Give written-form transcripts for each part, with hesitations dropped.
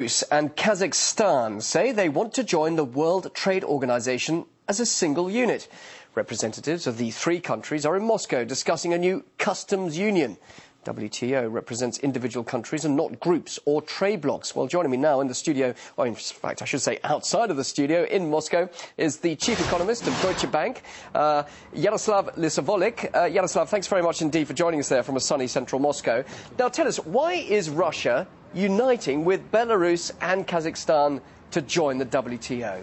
Belarus and Kazakhstan say they want to join the World Trade Organization as a single unit. Representatives of the three countries are in Moscow discussing a new customs union. WTO represents individual countries and not groups or trade blocs. Well, joining me now in the studio, or in fact I should say outside of the studio in Moscow, is the chief economist of Deutsche Bank, Yaroslav Lisovolik. Yaroslav, thanks very much indeed for joining us there from a sunny central Moscow. Now tell us, why is Russia uniting with Belarus and Kazakhstan to join the WTO?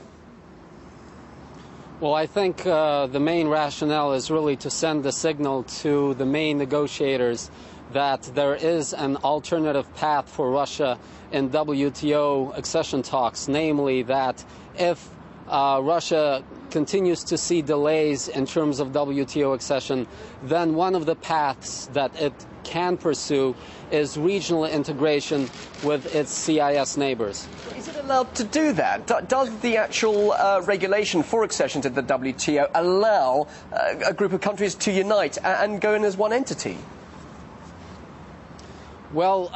Well, I think the main rationale is really to send the signal to the main negotiators that there is an alternative path for Russia in WTO accession talks, namely that if Russia continues to see delays in terms of WTO accession, then one of the paths that it can pursue is regional integration with its CIS neighbors. Is it allowed to do that? Does the actual regulation for accession to the WTO allow a group of countries to unite and go in as one entity? Well,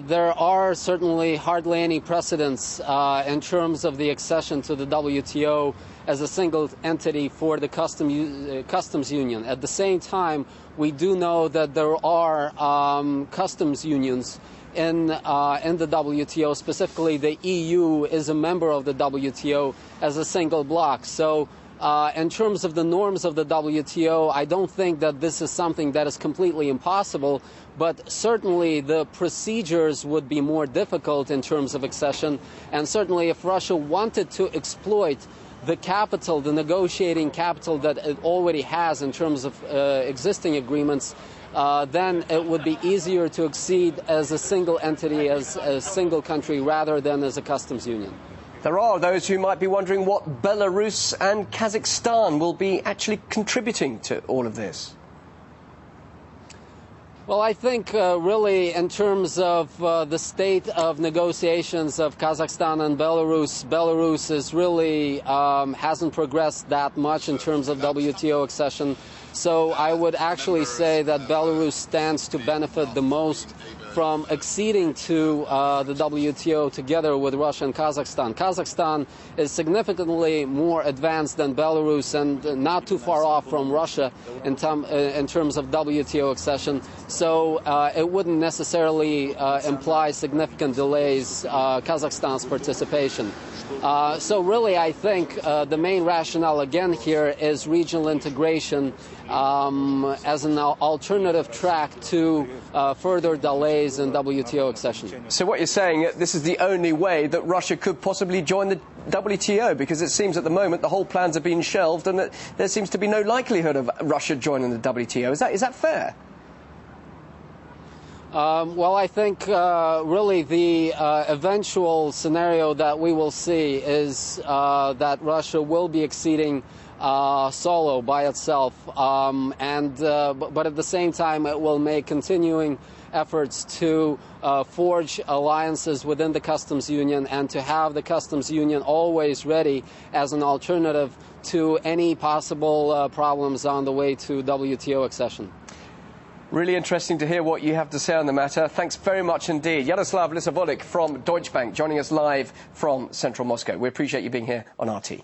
there are certainly hardly any precedents in terms of the accession to the WTO as a single entity for the customs union. At the same time, we do know that there are customs unions in the WTO. Specifically, the EU is a member of the WTO as a single bloc. So in terms of the norms of the WTO, I don't think that this is something that is completely impossible, but certainly the procedures would be more difficult in terms of accession, and certainly if Russia wanted to exploit the capital, the negotiating capital that it already has in terms of existing agreements, then it would be easier to accede as a single entity, as a single country, rather than as a customs union. There are those who might be wondering what Belarus and Kazakhstan will be actually contributing to all of this. Well, I think really in terms of the state of negotiations of Kazakhstan and Belarus is really hasn't progressed that much in terms of WTO accession. So I would actually say that Belarus stands to benefit the most from acceding to the WTO together with Russia and Kazakhstan. Kazakhstan is significantly more advanced than Belarus and not too far off from Russia in terms of WTO accession. So it wouldn't necessarily imply significant delays Kazakhstan's participation. So really, I think the main rationale again here is regional integration as an alternative track to further delays in WTO accession. So what you're saying, this is the only way that Russia could possibly join the WTO, because it seems at the moment the whole plans are being shelved and that there seems to be no likelihood of Russia joining the WTO. Is that fair? Well, I think really the eventual scenario that we will see is that Russia will be acceding solo by itself, but at the same time it will make continuing efforts to forge alliances within the customs union and to have the customs union always ready as an alternative to any possible problems on the way to WTO accession. Really interesting to hear what you have to say on the matter. Thanks very much indeed. Yaroslav Lisovolik from Deutsche Bank joining us live from central Moscow. We appreciate you being here on RT.